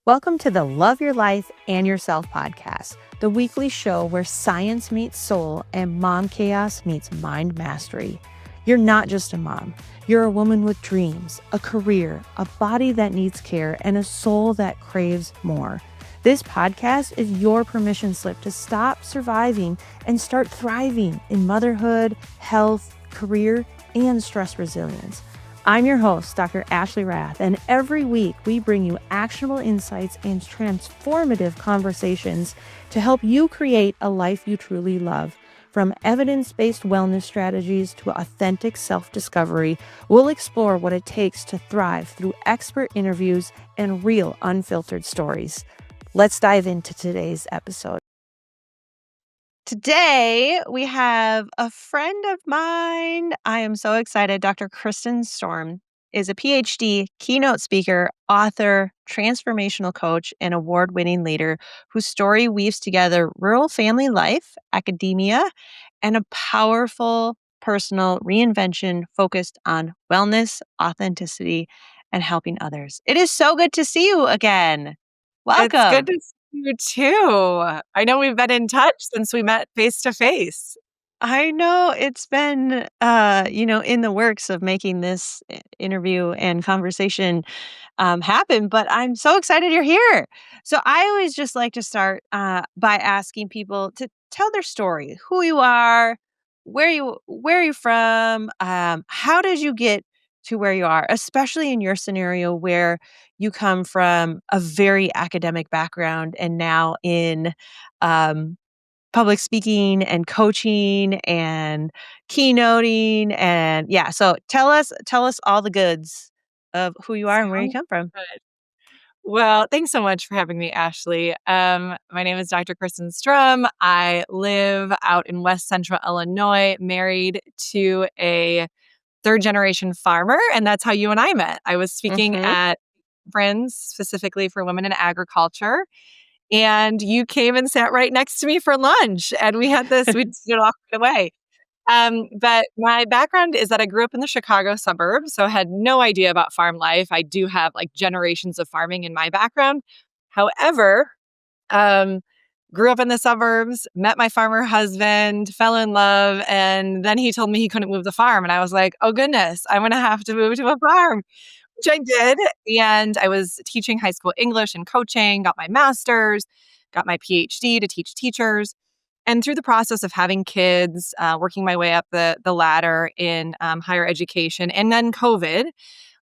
Welcome to the Love Your Life and Yourself podcast, the weekly show where science meets soul and mom chaos meets mind mastery. You're not just a mom. You're a woman with dreams, a career, a body that needs care, and a soul that craves more. This podcast is your permission slip to stop surviving and start thriving in motherhood, health, career, and stress resilience. I'm your host, Dr. Ashley Rath, and every week we bring you actionable insights and transformative conversations to help you create a life you truly love. From evidence-based wellness strategies to authentic self-discovery, we'll explore what it takes to thrive through expert interviews and real unfiltered stories. Let's dive into today's episode. Today, we have a friend of mine. I am so excited. Dr. Kristen Strom is a PhD, keynote speaker, author, transformational coach, and award-winning leader whose story weaves together rural family life, academia, and a powerful personal reinvention focused on wellness, authenticity, and helping others. It is so good to see you again. It's good Welcome. to see you too. I know we've been in touch since we met face to face. I know it's been, in the works of making this interview and conversation happen, but I'm so excited you're here. So I always just like to start by asking people to tell their story, who you are, where you're from, how did you get to where you are, especially in your scenario where you come from a very academic background and now in um, public speaking and coaching and keynoting and yeah. So tell us all the goods of who you are and where you Sounds come from. good. Well, thanks so much for having me, Ashley. My name is Dr. Kristen Strom. I live out in West Central Illinois, married to a third generation farmer, and that's how you and I met. I was speaking Mhm. at Friends specifically for women in agriculture, and you came and sat right next to me for lunch, and we did it off right away. But my background is that I grew up in the Chicago suburbs, so I had no idea about farm life. I do have like generations of farming in my background. However, um, grew up in the suburbs, met my farmer husband, fell in love, and then he told me he couldn't move the farm. And I was like, oh goodness, I'm going to have to move to a farm, which I did. And I was teaching high school English and coaching, got my master's, got my PhD to teach teachers. And through the process of having kids, working my way up the ladder in higher education, and then COVID,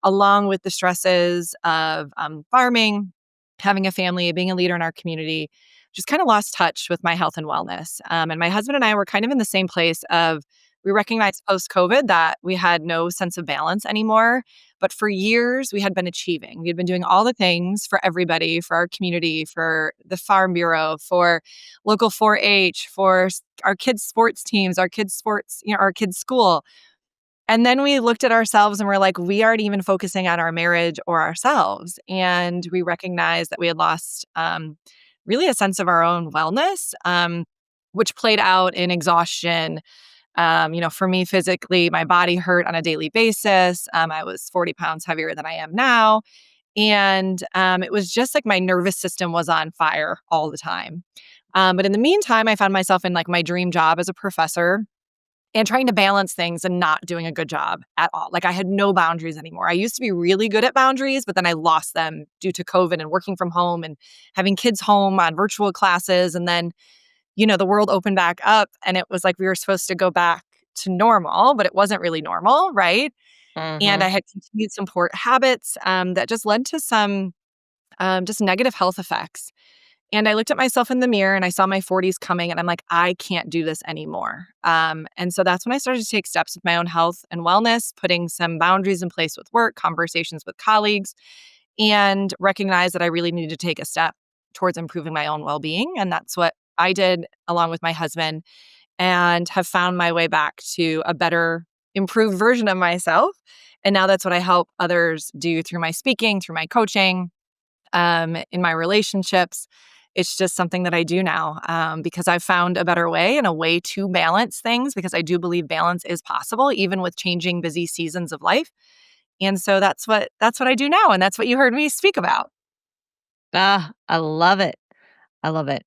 along with the stresses of farming, having a family, being a leader in our community, just kind of lost touch with my health and wellness. And my husband and I were kind of in the same place of we recognized post COVID that we had no sense of balance anymore. But for years, we had been achieving. We had been doing all the things for everybody, for our community, for the Farm Bureau, for local 4-H, for our kids' sports teams, our kids' sports, our kids' school. And then we looked at ourselves and we're like, we aren't even focusing on our marriage or ourselves. And we recognized that we had lost really a sense of our own wellness, which played out in exhaustion. For me physically, my body hurt on a daily basis. I was 40 pounds heavier than I am now. And it was just like my nervous system was on fire all the time. But in the meantime, I found myself in like my dream job as a professor and trying to balance things and not doing a good job at all. Like I had no boundaries anymore. I used to be really good at boundaries, but then I lost them due to COVID and working from home and having kids home on virtual classes. And then, the world opened back up and it was like we were supposed to go back to normal, but it wasn't really normal, right? And Mhm. I had continued some poor habits that just led to some just negative health effects. And I looked at myself in the mirror and I saw my 40s coming and I'm like, I can't do this anymore. And so that's when I started to take steps with my own health and wellness, putting some boundaries in place with work, conversations with colleagues, and recognize that I really needed to take a step towards improving my own well-being. And that's what I did along with my husband and have found my way back to a better, improved version of myself. And now that's what I help others do through my speaking, through my coaching, in my relationships. It's just something that I do now because I've found a better way and a way to balance things because I do believe balance is possible even with changing busy seasons of life. And so that's what I do now, and that's what you heard me speak about. Ah, I love it. I love it.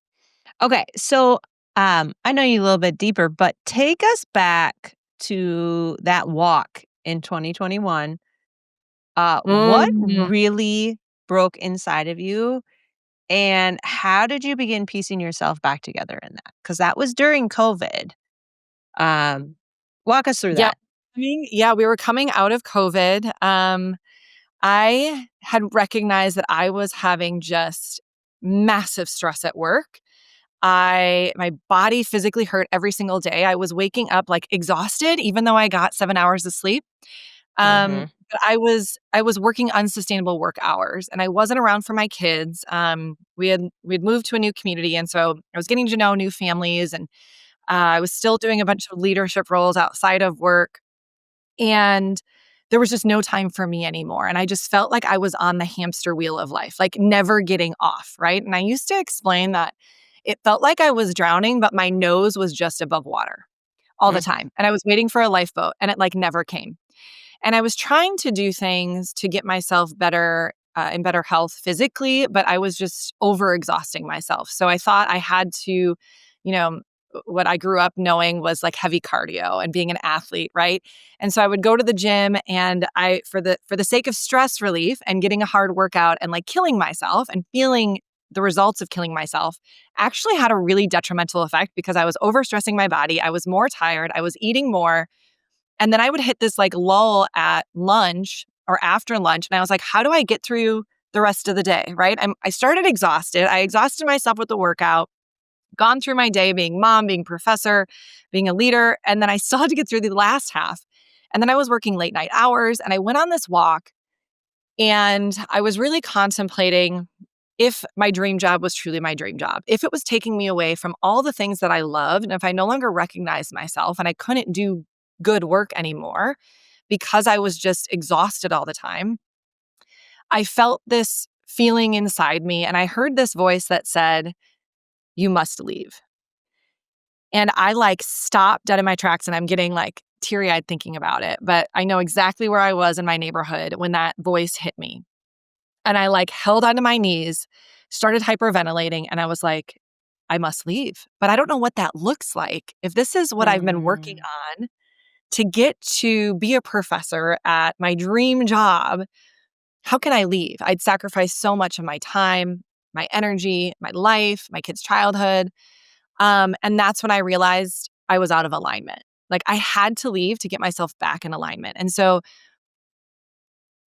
Okay, so I know you a little bit deeper, but take us back to that walk in 2021. What Mhm. really broke inside of you, and how did you begin piecing yourself back together in that? Because that was during COVID. Um, Walk us through Yeah. that. Yeah, we were coming out of COVID. I had recognized that I was having just massive stress at work. My body physically hurt every single day. I was waking up like exhausted, even though I got 7 hours of sleep. Mhm. But I was working unsustainable work hours, and I wasn't around for my kids. We'd moved to a new community, and so I was getting to know new families, and I was still doing a bunch of leadership roles outside of work. And there was just no time for me anymore. And I just felt like I was on the hamster wheel of life, like never getting off. Right. And I used to explain that it felt like I was drowning, but my nose was just above water all the Mm, time. And I was waiting for a lifeboat and it like never came. And I was trying to do things to get myself better in better health physically, but I was just overexhausting myself. So I thought I had to, what I grew up knowing was like heavy cardio and being an athlete, right? And so I would go to the gym and I for the sake of stress relief and getting a hard workout and like killing myself and feeling the results of killing myself actually had a really detrimental effect because I was overstressing my body. I was more tired. I was eating more and then I would hit this like lull at lunch or after lunch. And I was like, how do I get through the rest of the day? Right. I started exhausted. I exhausted myself with the workout, gone through my day being mom, being professor, being a leader. And then I still had to get through the last half. And then I was working late night hours and I went on this walk and I was really contemplating if my dream job was truly my dream job, if it was taking me away from all the things that I loved, and if I no longer recognized myself and I couldn't do good work anymore because I was just exhausted all the time, I felt this feeling inside me and I heard this voice that said, "You must leave." And I like stopped dead in my tracks and I'm getting like teary eyed thinking about it. But I know exactly where I was in my neighborhood when that voice hit me. And I like held onto my knees, started hyperventilating, and I was like, I must leave. But I don't know what that looks like. If this is what I've been working mm, on to get to be a professor at my dream job, how can I leave? I'd sacrificed so much of my time, my energy, my life, my kids' childhood. And that's when I realized I was out of alignment. Like I had to leave to get myself back in alignment. And so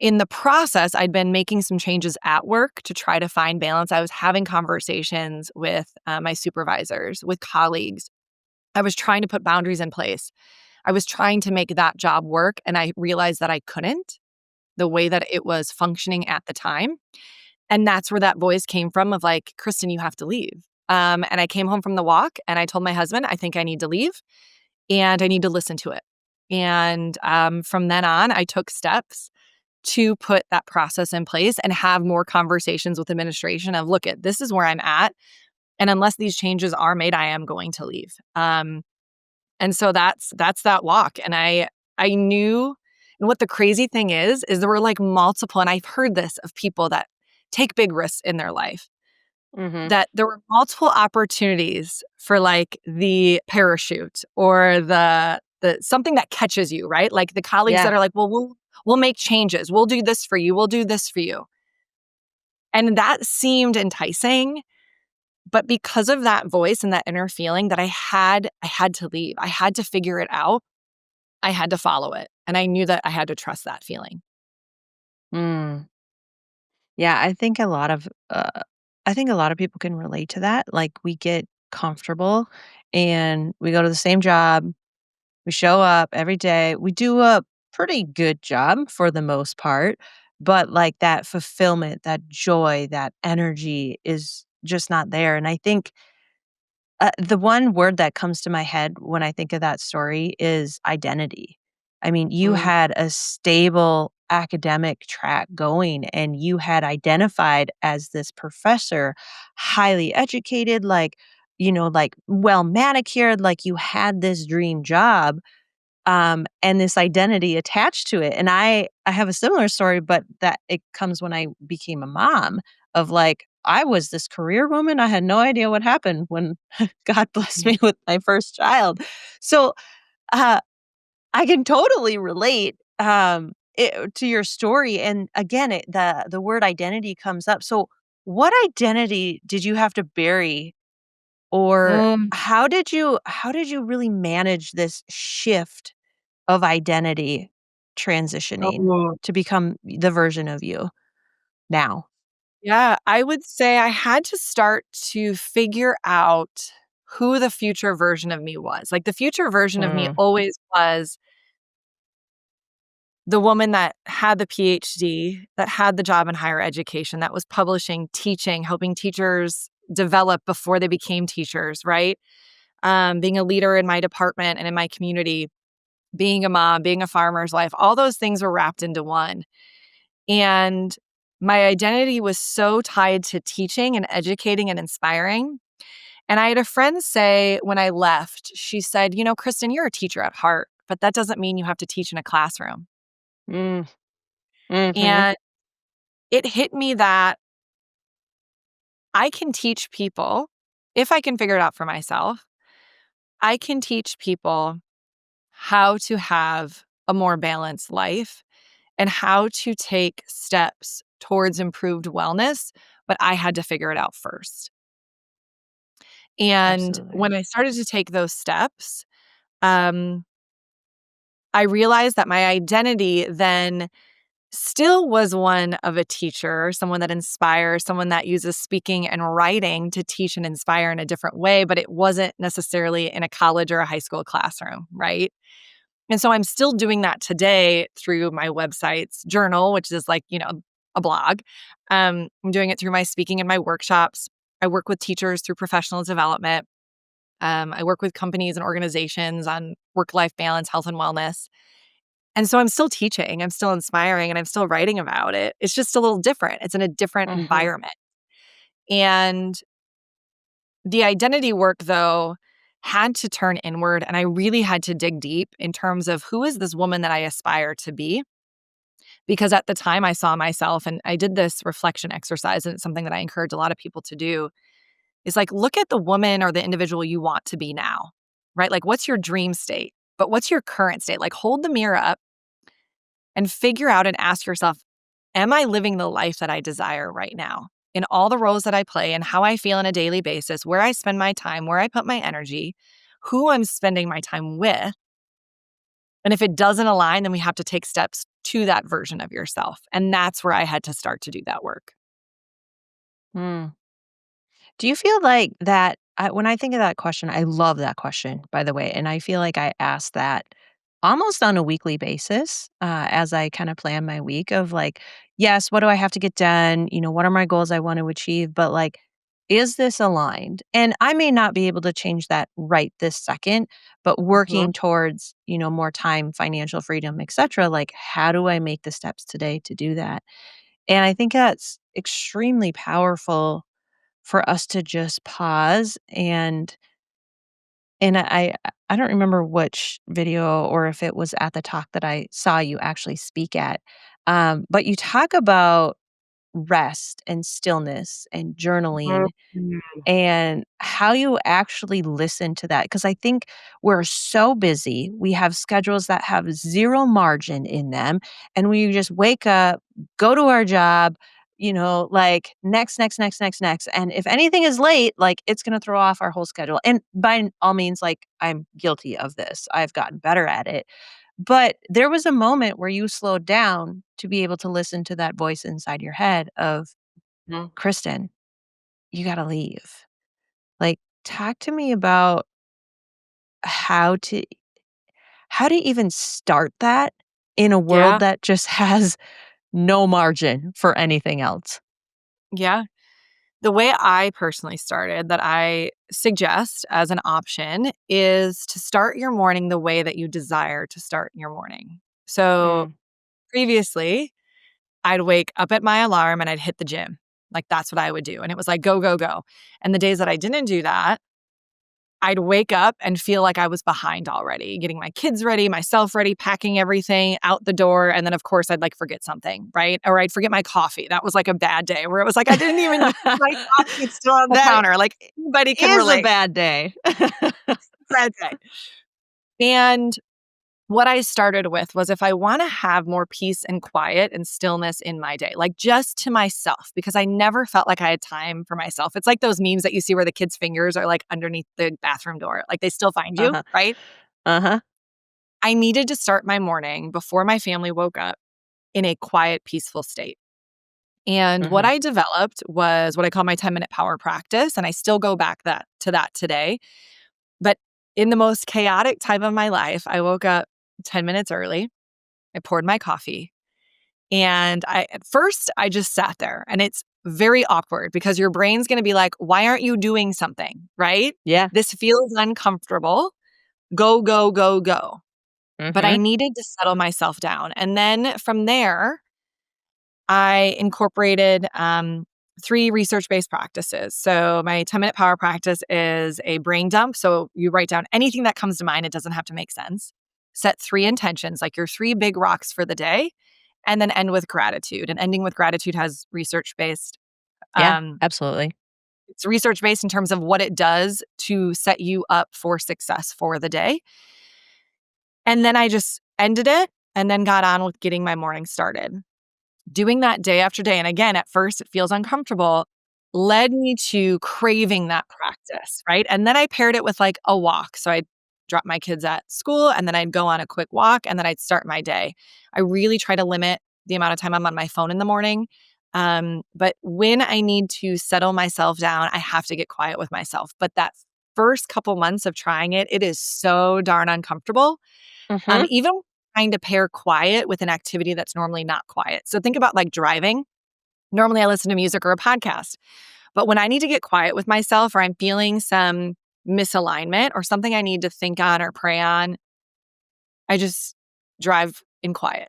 in the process, I'd been making some changes at work to try to find balance. I was having conversations with my supervisors, with colleagues. I was trying to put boundaries in place. I was trying to make that job work. And I realized that I couldn't the way that it was functioning at the time. And that's where that voice came from of like, Kristen, you have to leave. And I came home from the walk and I told my husband, I think I need to leave and I need to listen to it. And from then on, I took steps to put that process in place and have more conversations with administration of, look, this is where I'm at. And unless these changes are made, I am going to leave. And so that's that walk. And I knew, and what the crazy thing is there were like multiple, and I've heard this of people that take big risks in their life, mhm. that there were multiple opportunities for like the parachute or the something that catches you, right? Like the colleagues Yeah. that are like, well, we'll make changes. We'll do this for you. We'll do this for you. And that seemed enticing, but because of that voice and that inner feeling that I had to leave. I had to figure it out. I had to follow it. And I knew that I had to trust that feeling. Mm. Yeah, I think a lot of people can relate to that. Like we get comfortable and we go to the same job, we show up every day. We do a pretty good job for the most part, but like that fulfillment, that joy, that energy is just not there. And I think the one word that comes to my head when I think of that story is identity. I mean, you Mm, had a stable academic track going and you had identified as this professor, highly educated, like, like well manicured, like you had this dream job and this identity attached to it. And I have a similar story, but that it comes when I became a mom of like I was this career woman. I had no idea what happened when God blessed me with my first child. So, uh, I can totally relate to your story. And again, the word identity comes up. So, what identity did you have to bury, or Mm. how did you really manage this shift of identity transitioning Oh. to become the version of you now? Yeah, I would say I had to start to figure out who the future version of me was. Like, the future version of me Mm, always was the woman that had the PhD, that had the job in higher education, that was publishing, teaching, helping teachers develop before they became teachers, right? Being a leader in my department and in my community, being a mom, being a farmer's wife, all those things were wrapped into one. And my identity was so tied to teaching and educating and inspiring. And I had a friend say when I left, she said, Kristen, you're a teacher at heart, but that doesn't mean you have to teach in a classroom. mm, mhm, And it hit me that I can teach people, if I can figure it out for myself, I can teach people how to have a more balanced life and how to take steps towards improved wellness, but I had to figure it out first. And absolutely. when I started to take those steps, um, I realized that my identity then still was one of a teacher, someone that inspires, someone that uses speaking and writing to teach and inspire in a different way, but it wasn't necessarily in a college or a high school classroom, right? And so I'm still doing that today through my website's journal, which is like, a blog. I'm doing it through my speaking and my workshops. I work with teachers through professional development. I work with companies and organizations on work life balance, health, and wellness. And so I'm still teaching, I'm still inspiring, and I'm still writing about it. It's just a little different. It's in a different Mhm, environment. And the identity work, though, had to turn inward. And I really had to dig deep in terms of who is this woman that I aspire to be? Because at the time I saw myself, and I did this reflection exercise, and it's something that I encourage a lot of people to do, is like, look at the woman or the individual you want to be now, right? Like, what's your dream state? But what's your current state? Like, hold the mirror up and figure out and ask yourself, am I living the life that I desire right now? In all the roles that I play and how I feel on a daily basis, where I spend my time, where I put my energy, who I'm spending my time with. And if it doesn't align, then we have to take steps to that version of yourself. And that's where I had to start to do that work. mm. Do you feel like that when I think of that question, I love that question, by the way, and I feel like I ask that almost on a weekly basis, as I kind of plan my week of like, yes, what do I have to get done? What are my goals I want to achieve? But like, is this aligned? And I may not be able to change that right this second, but Mhm. working towards, more time, financial freedom, etc. Like, how do I make the steps today to do that? And I think that's extremely powerful for us to just pause and I don't remember which video or if it was at the talk that I saw you actually speak at, but you talk about rest and stillness and journaling Mhm. and how you actually listen to that. Because I think we're so busy. We have schedules that have 0 margin in them, and we just wake up, go to our job, like next, next, next, next, next, and if anything is late, like, it's gonna throw off our whole schedule, and by all means, like, I'm guilty of this. I've gotten better at it, but there was a moment where you slowed down to be able to listen to that voice inside your head of, Mhm. "Kristen, you gotta leave." Like, talk to me about how to how to even start that in a world Yeah. that just has no margin for anything else. Yeah. The way I personally started, that I suggest as an option, is to start your morning the way that you desire to start your morning. So Mm, previously, I'd wake up at my alarm and I'd hit the gym. Like, that's what I would do. And it was like, go, go, go. And the days that I didn't do that, I'd wake up and feel like I was behind already, getting my kids ready, myself ready, packing everything out the door. And then, of course, I'd like forget something, right? Or I'd forget my coffee. That was like a bad day where it was like, I didn't even use my coffee. It's still on the That counter. Like anybody can is a relate. bad day. Bad day. And what I started with was if I want to have more peace and quiet and stillness in my day, like just to myself, because I never felt like I had time for myself. It's like those memes that you see where the kids' fingers are like underneath the bathroom door, like they still find you, Uh-huh. right? Uh-huh. I needed to start my morning before my family woke up in a quiet, peaceful state. And what Mhm. I developed was what I call my 10-minute power practice. And I still go back to that today. But in the most chaotic time of my life, I woke up 10 minutes early. I poured my coffee. And at first, I just sat there. And it's very awkward because your brain's going to be like, why aren't you doing something? Right? Yeah. This feels uncomfortable. Go, go, go, go. But I Mhm. needed to settle myself down. And then from there, I incorporated 3 research-based practices. So my 10-minute power practice is a brain dump. So you write down anything that comes to mind. It doesn't have to make sense. Set 3 intentions, like your 3 big rocks for the day, and then end with gratitude. And ending with gratitude has research-based. Yeah, Um, absolutely. it's research-based in terms of what it does to set you up for success for the day. And then I just ended it and then got on with getting my morning started. Doing that day after day, and again, at first it feels uncomfortable, led me to craving that practice, right? And then I paired it with like a walk. So I'd drop my kids at school and then I'd go on a quick walk and then I'd start my day. I really try to limit the amount of time I'm on my phone in the morning. But when I need to settle myself down, I have to get quiet with myself. But that first couple months of trying it, it is so darn uncomfortable. Mhm. Even trying to pair quiet with an activity that's normally not quiet. So think about like driving. Normally I listen to music or a podcast, but when I need to get quiet with myself or I'm feeling some misalignment or something I need to think on or pray on, I just drive in quiet.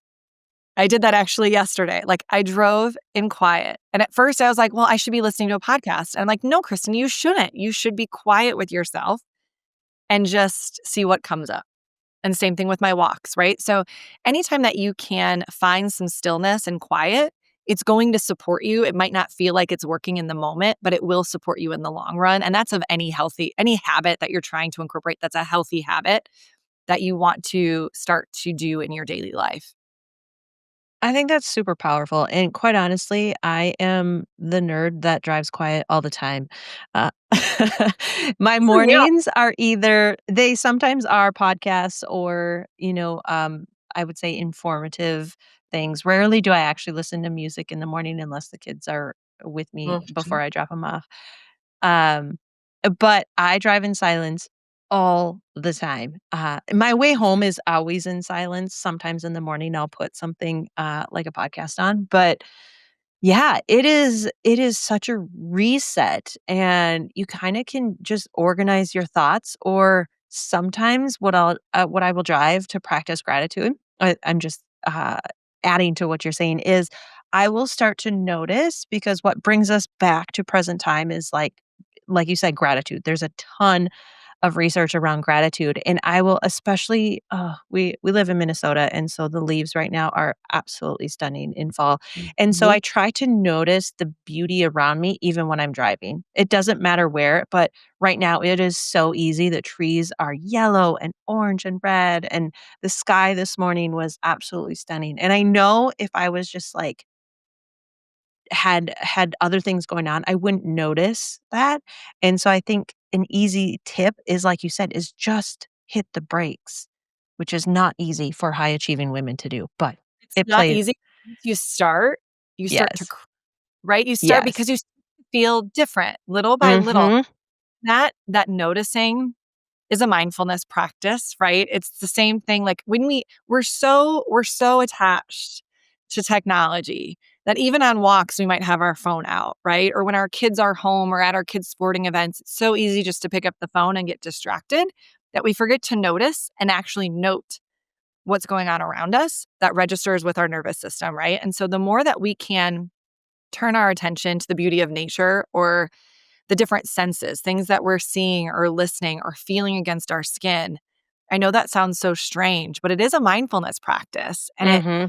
I did that actually yesterday. Like I drove in quiet. And at first I was like, well, I should be listening to a podcast. And I'm like, no, Kristen, you shouldn't. You should be quiet with yourself and just see what comes up. And same thing with my walks, right? So anytime that you can find some stillness and quiet, it's going to support you. It might not feel like it's working in the moment, but it will support you in the long run. And that's of any habit that you're trying to incorporate that's a healthy habit that you want to start to do in your daily life. I think that's super powerful, and quite honestly, I am the nerd that drives quiet all the time. Uh, my For you. mornings are either they sometimes are podcasts or, I would say informative things. Rarely do I actually listen to music in the morning unless the kids are with me Mhm. before I drop them off. Um, but I drive in silence all the time. My way home is always in silence. Sometimes in the morning, I'll put something like a podcast on, but yeah, it is such a reset, and you kind of can just organize your thoughts. Or sometimes what I will drive to practice gratitude. I'm just adding to what you're saying is I will start to notice because what brings us back to present time is like you said, gratitude. There's a ton of research around gratitude, and I will especially we live in Minnesota, and so the leaves right now are absolutely stunning in fall. And so I Mhm. try to notice the beauty around me even when I'm driving. It doesn't matter where, but right now it is so easy. The trees are yellow and orange and red, and the sky this morning was absolutely stunning. And I know if I was just like had other things going on, I wouldn't notice that. And so I think an easy tip is, like you said, is just hit the brakes, which is not easy for high achieving women to do, but It's it not plays. easy. Once you start to, Yes. right? You start Yes. because you feel different little by little. Mhm. That noticing is a mindfulness practice, right? It's the same thing like when we're so attached to technology that even on walks we might have our phone out, right? Or when our kids are home or at our kids sporting events, it's so easy just to pick up the phone and get distracted that we forget to notice and actually note what's going on around us that registers with our nervous system, right? And so the more that we can turn our attention to the beauty of nature or the different senses, things that we're seeing or listening or feeling against our skin. I know that sounds so strange, but it is a mindfulness practice and it Mm-hmm.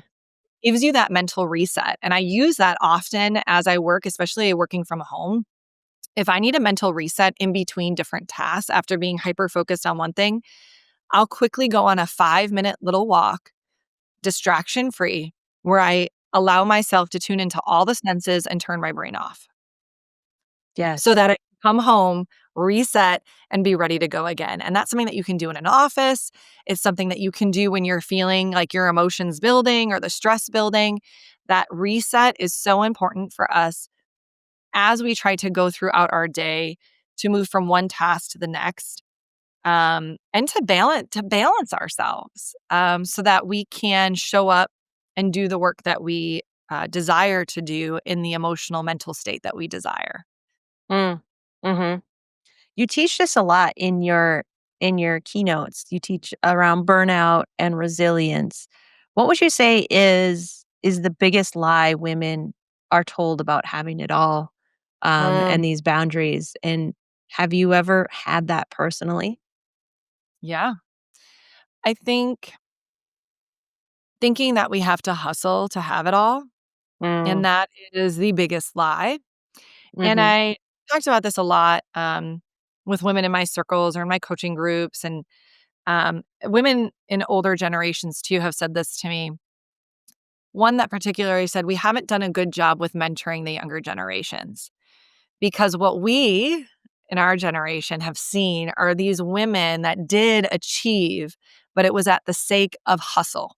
gives you that mental reset. And I use that often as I work, especially working from home. If I need a mental reset in between different tasks after being hyper focused on one thing, I'll quickly go on a 5-minute little walk, distraction free, where I allow myself to tune into all the senses and turn my brain off so Yes. that I can come home, reset, and be ready to go again. And that's something that you can do in an office. It's something that you can do when you're feeling like your emotions building or the stress building. That reset is so important for us as we try to go throughout our day to move from one task to the next, and to balance ourselves, so that we can show up and do the work that we desire to do in the emotional mental state that we desire. Mm. Mm-hmm. You teach this a lot in your keynotes. You teach around burnout and resilience. What would you say is the biggest lie women are told about having it all, Mm, and these boundaries? And have you ever had that personally? yeah, I think thinking that we have to hustle to have it all, and Mm, that is the biggest lie. And mhm, I talked about this a lot, with women in my circles or in my coaching groups, and women in older generations too have said this to me. One that particularly said, "We haven't done a good job with mentoring the younger generations." Because what we in our generation have seen are these women that did achieve, but it was at the sake of hustle,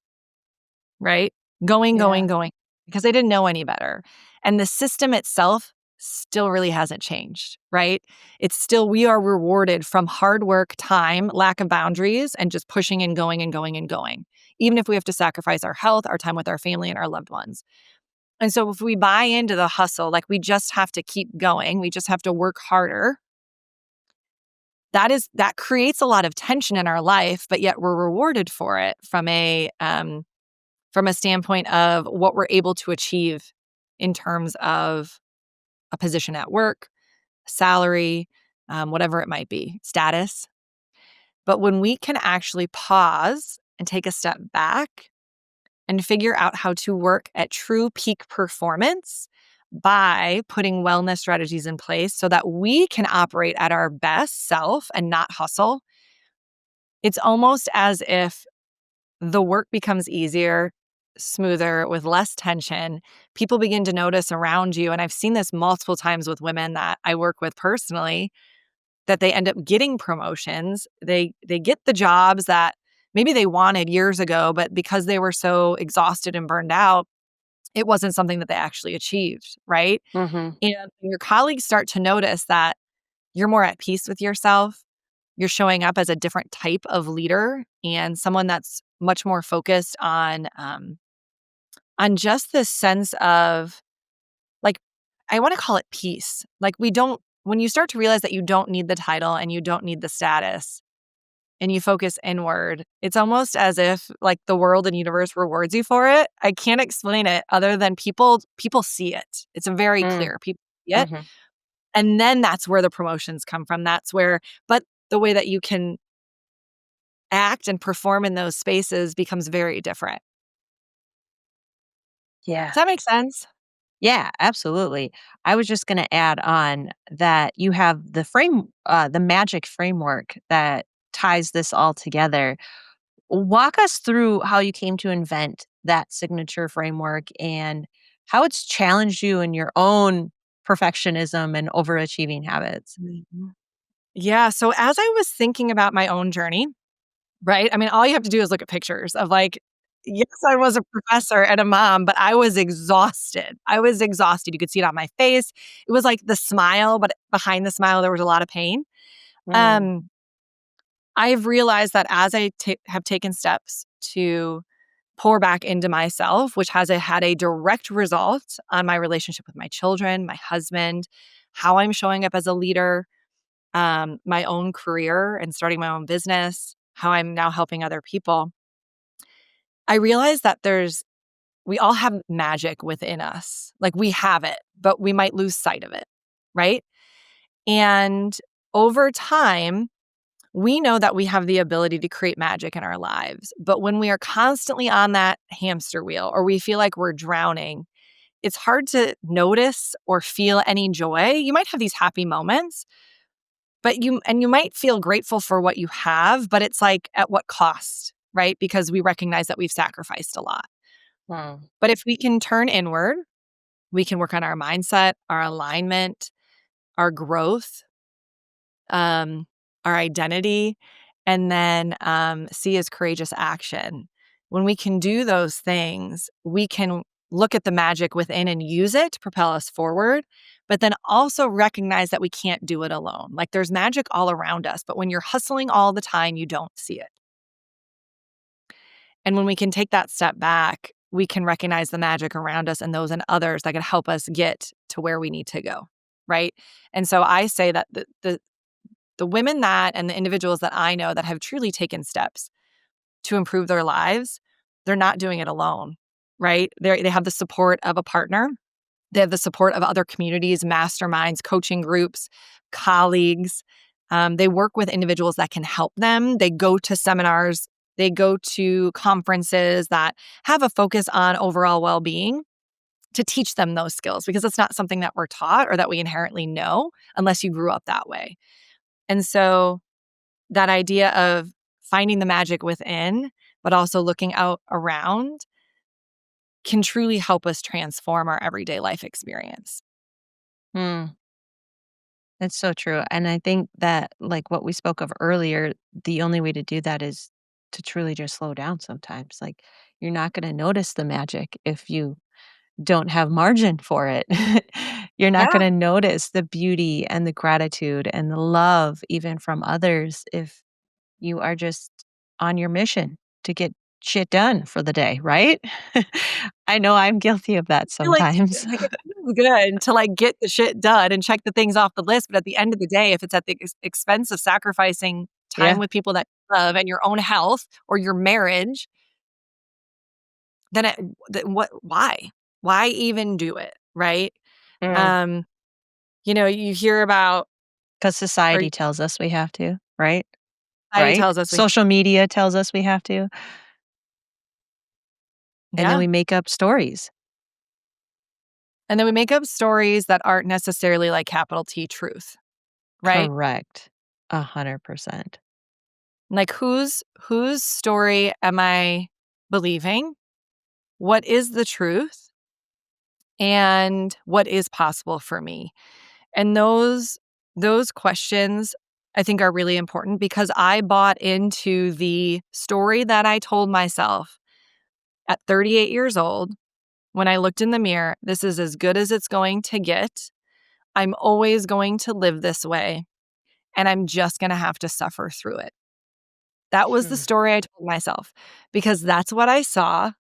right? Going, going, yeah, going, because they didn't know any better. And the system itself still really hasn't changed, right? It's still, we are rewarded from hard work, time, lack of boundaries, and just pushing and going and going and going, even if we have to sacrifice our health, our time with our family, and our loved ones. And so if we buy into the hustle, like we just have to keep going, we just have to work harder, that creates a lot of tension in our life, but yet we're rewarded for it from a standpoint of what we're able to achieve in terms of a position at work, salary, whatever it might be, status. But when we can actually pause and take a step back and figure out how to work at true peak performance by putting wellness strategies in place so that we can operate at our best self and not hustle, it's almost as if the work becomes easier, smoother, with less tension. People begin to notice around you. And I've seen this multiple times with women that I work with personally, that they end up getting promotions. They get the jobs that maybe they wanted years ago, but because they were so exhausted and burned out, it wasn't something that they actually achieved, right? mhm, And your colleagues start to notice that you're more at peace with yourself. You're showing up as a different type of leader and someone that's much more focused on just this sense of, like, I want to call it peace. Like, we don't, when you start to realize that you don't need the title and you don't need the status and you focus inward, it's almost as if like the world and universe rewards you for it. I can't explain it other than people see it. It's very mm, clear. People see it. mhm, And then that's where the promotions come from. That's where, but the way that you can act and perform in those spaces becomes very different. yeah. Does that make sense? Yeah, absolutely. I was just gonna add on that you have the magic framework that ties this all together. Walk us through how you came to invent that signature framework and how it's challenged you in your own perfectionism and overachieving habits. Mhm. Yeah. So as I was thinking about my own journey, right? I mean, all you have to do is look at pictures of like, yes, I was a professor and a mom, but I was exhausted. I was exhausted. You could see it on my face. It was like the smile, but behind the smile, there was a lot of pain. Mm, Um, I've realized that as have taken steps to pour back into myself, which had a direct result on my relationship with my children, my husband, how I'm showing up as a leader, my own career and starting my own business, how I'm now helping other people. I realized that we all have magic within us. Like we have it, but we might lose sight of it, right? And over time, we know that we have the ability to create magic in our lives. But when we are constantly on that hamster wheel or we feel like we're drowning, it's hard to notice or feel any joy. You might have these happy moments, but you might feel grateful for what you have, but it's like at what cost, right? Because we recognize that we've sacrificed a lot. Wow. But if we can turn inward, we can work on our mindset, our alignment, our growth, um, our identity, and then C is courageous action. When we can do those things, we can look at the magic within and use it to propel us forward, but then also recognize that we can't do it alone. Like there's magic all around us, but when you're hustling all the time, you don't see it. And when we can take that step back, we can recognize the magic around us and those and others that can help us get to where we need to go, right? And so I say that the women that and the individuals that I know that have truly taken steps to improve their lives, they're not doing it alone, right? They have the support of a partner. They have the support of other communities, masterminds, coaching groups, colleagues. They work with individuals that can help them. They go to seminars. They go to conferences that have a focus on overall well-being to teach them those skills because it's not something that we're taught or that we inherently know unless you grew up that way. And so that idea of finding the magic within, but also looking out around can truly help us transform our everyday life experience. Hmm. That's so true. And I think that, like what we spoke of earlier, the only way to do that is to truly just slow down sometimes. Like, you're not going to notice the magic if you don't have margin for it. You're not going Yeah. to notice the beauty and the gratitude and the love, even from others, if you are just on your mission to get shit done for the day, right? I know I'm guilty of that Feel like sometimes. like, it feels good to, like, get the shit done and check the things off the list, but at the end of the day, if it's at the expense of sacrificing time Yeah. with people that you love and your own health or your marriage, then what why? Why even do it, right? Mm. Um, you hear about 'Cause or society tells us we have to, right? society Right? tells us we Social media tells us we have to, and then yeah, we make up stories. and then we make up stories that aren't necessarily, like, capital T truth, right? Correct. 100%. Like, whose story am I believing? What is the truth? And what is possible for me? And those questions I think are really important because I bought into the story that I told myself at 38 years old when I looked in the mirror, this is as good as it's going to get. I'm always going to live this way, and I'm just going to have to suffer through it. That was the Hmm. story I told myself because that's what I saw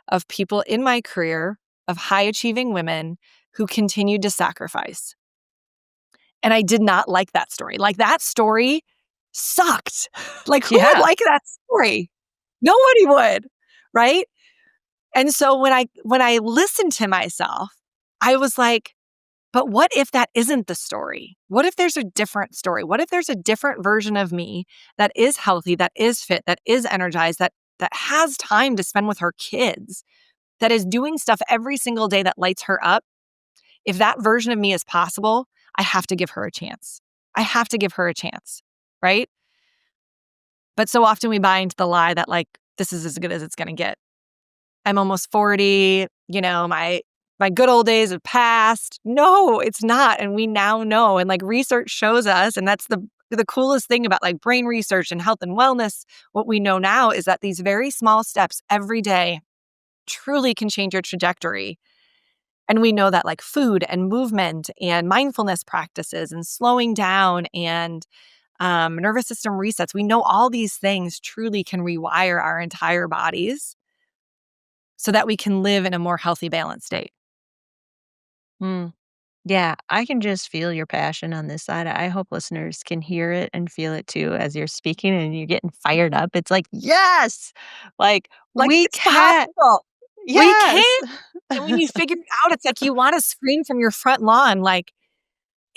of people in my career of high achieving women who continued to sacrifice. And I did not like that story. Like that story sucked. Like who would Yeah. like that story? Nobody would, right? And so when I listened to myself, I was like, but what if that isn't the story? What if there's a different story? What if there's a different version of me that is healthy, that is fit, that is energized, that has time to spend with her kids, that is doing stuff every single day that lights her up? If that version of me is possible, I have to give her a chance. I have to give her a chance, right? But so often we buy into the lie that like this is as good as it's going to get. I'm almost 40, my good old days have passed. No, it's not, and we now know, and like research shows us, and that's the coolest thing about like brain research and health and wellness. What we know now is that these very small steps every day truly can change your trajectory. And we know that like food and movement and mindfulness practices and slowing down and nervous system resets, we know all these things truly can rewire our entire bodies so that we can live in a more healthy, balanced state. Mm. Yeah, I can just feel your passion on this side. I hope listeners can hear it and feel it too as you're speaking and you're getting fired up. It's like, "Yes! Like, Like, we it's can." possible. We can. Yes. And when you figure it out, it's like you want to scream from your front lawn, like,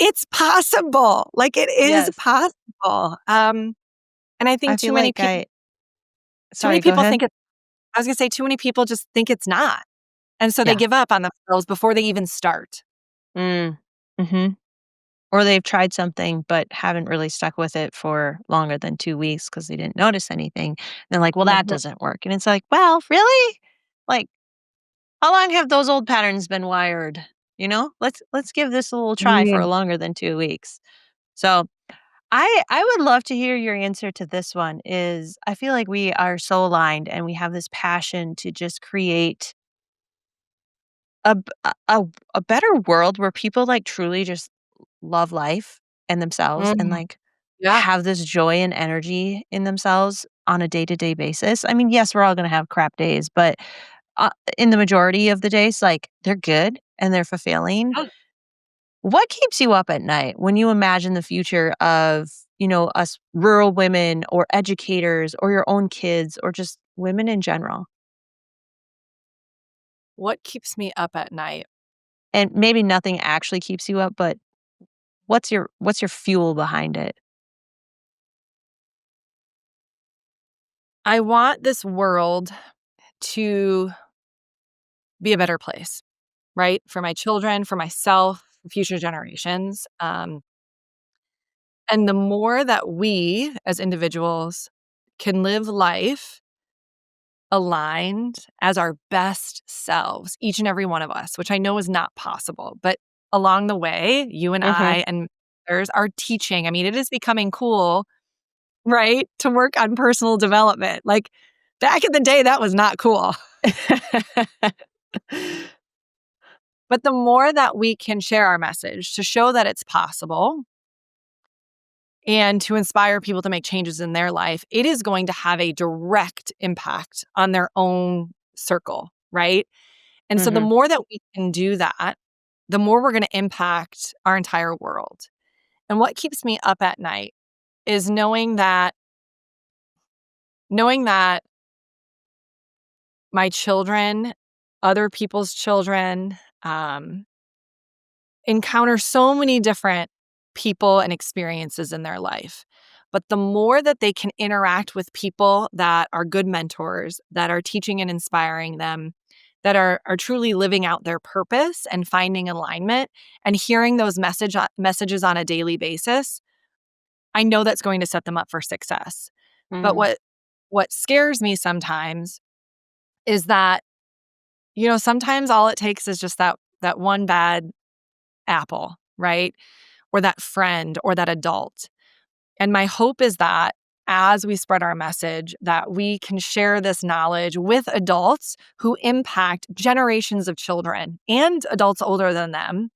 it's possible. Like it is Yes. possible. And I I think feel like too many sorry, go people ahead. think it, I was going to say too many people just think it's not. And so they Yeah. give up on themselves before they even start. Mm. Mhm. Or they've tried something but haven't really stuck with it for longer than 2 weeks because they didn't notice anything. They're like, "Well, that Mhm. doesn't work." And it's like, "Well, really? Like, how long have those old patterns been wired? You know? Let's give this a little try for Mm. longer than 2 weeks." So, I would love to hear your answer to this one is I feel like we are so aligned and we have this passion to just create a b a better world where people, like, truly just love life and themselves and, Mm. like, Yeah. have this joy and energy in themselves on a day-to-day basis. I mean, yes, we're all gonna have crap days, but, in the majority of the days, like, they're good and they're fulfilling. What keeps you up at night when you imagine the future of, us rural women or educators or your own kids or just women in general? What keeps me up at night? And maybe nothing actually keeps you up, but what's your fuel behind it? I want this world to be a better place, right? For my children, for myself, future generations. And the more that we as individuals can live life aligned as our best selves, each and every one of us, which I know is not possible, but along the way, you and Mhm. I and others are teaching. I mean, it is becoming cool, right? To work on personal development. Like back in the day, that was not cool. But the more that we can share our message to show that it's possible and to inspire people to make changes in their life, it is going to have a direct impact on their own circle, right? And so the Mhm. more that we can do that, the more we're going to impact our entire world. And what keeps me up at night is knowing that my children, other people's children, um, encounter so many different people and experiences in their life. But the more that they can interact with people that are good mentors, that are teaching and inspiring them, that are truly living out their purpose and finding alignment and hearing those messages on a daily basis, I know that's going to set them up for success. But Mhm. what scares me sometimes is that, sometimes all it takes is just that one bad apple, right? Or that friend or that adult. And my hope is that as we spread our message, that we can share this knowledge with adults who impact generations of children and adults older than them,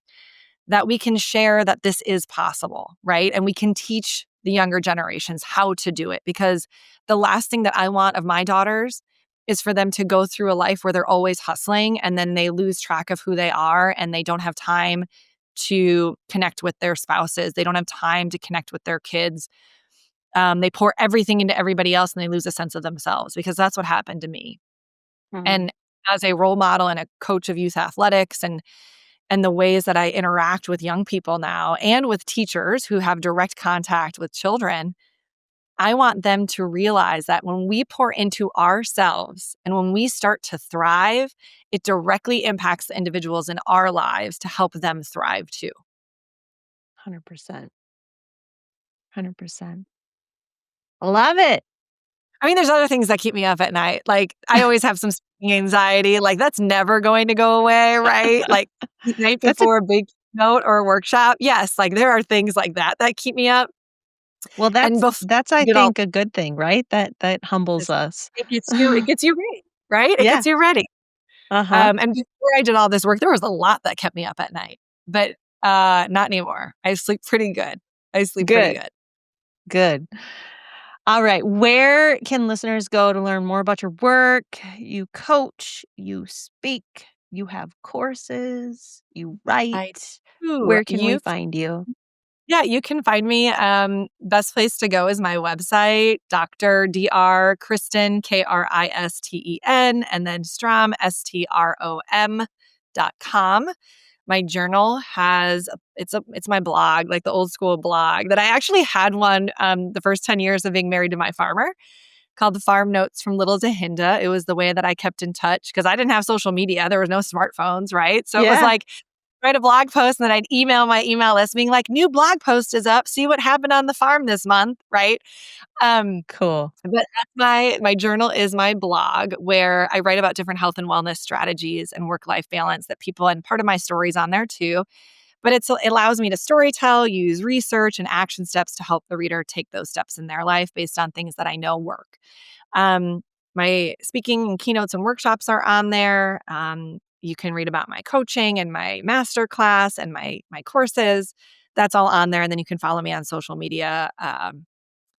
that we can share that this is possible, right? And we can teach the younger generations how to do it. Because the last thing that I want of my daughters is for them to go through a life where they're always hustling and then they lose track of who they are and they don't have time to connect with their spouses. They don't have time to connect with their kids. They pour everything into everybody else and they lose a sense of themselves because that's what happened to me. Mhm. And as a role model and a coach of youth athletics and the ways that I interact with young people now and with teachers who have direct contact with children, I want them to realize that when we pour into ourselves and when we start to thrive, it directly impacts the individuals in our lives to help them thrive too. 100%. 100%. Love it. I mean, there's other things that keep me up at night. Like, I always have some speaking anxiety. Like, that's never going to go away, right? Like, the night That's a before a big note or a workshop. Yes, like there are things like that that keep me up. well, And before that's I I did all think a good thing, right? That humbles this, us. it gets you ready, right? It Yeah. gets you ready. Uh-huh. And before I did all this work, there was a lot that kept me up at night, but not anymore. I sleep pretty good. I sleep pretty Good. good. Good. All right. Where can listeners go to learn more about your work? You coach, you speak, you have courses, you I write. do. Where can we find you? Yeah, you can find me. Best place to go is my website, Dr. Kristen, Kristen, and then Strom, Strom.com. my journal has it's my blog, like the old school blog that I actually had one the first 10 years of being married to my farmer, called the Farm Notes from Little to Hinda. It was the way that I kept in touch because I didn't have social media. There was no smartphones, right? So it was Yeah. like write a blog post and then I'd email my email list being like, new blog post is up. See what happened on the farm this month, right? Cool. But that's my journal is my blog where I write about different health and wellness strategies and work-life balance that people, and part of my story's on there too. But it allows me to storytell, use research and action steps to help the reader take those steps in their life based on things that I know work. Um, my speaking and keynotes and workshops are on there. You can read about my coaching and my master class and my courses. That's all on there. And then you can follow me on social media,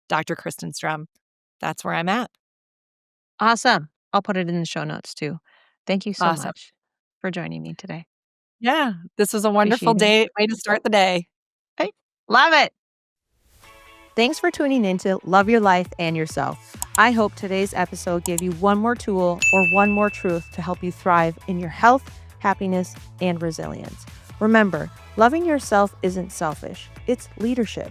Dr. Kristen Strom. That's where I'm at. Awesome. I'll put it in the show notes too. Thank you so Awesome. much for joining me today. Yeah, this was a wonderful Appreciate it. way to start the day. Hey, love it. Thanks for tuning in to Love Your Life and Yourself. I hope today's episode gave you one more tool or one more truth to help you thrive in your health, happiness, and resilience. Remember, loving yourself isn't selfish, it's leadership.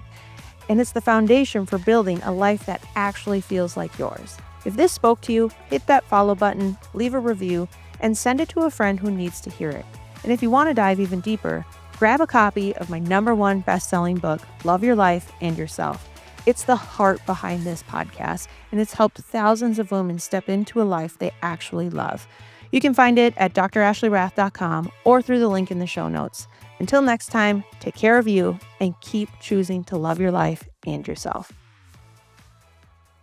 And it's the foundation for building a life that actually feels like yours. If this spoke to you, hit that follow button, leave a review, and send it to a friend who needs to hear it. And if you want to dive even deeper, grab a copy of my #1 best-selling book, Love Your Life and Yourself. It's the heart behind this podcast, and it's helped thousands of women step into a life they actually love. You can find it at drashleyrath.com or through the link in the show notes. Until next time, take care of you and keep choosing to love your life and yourself.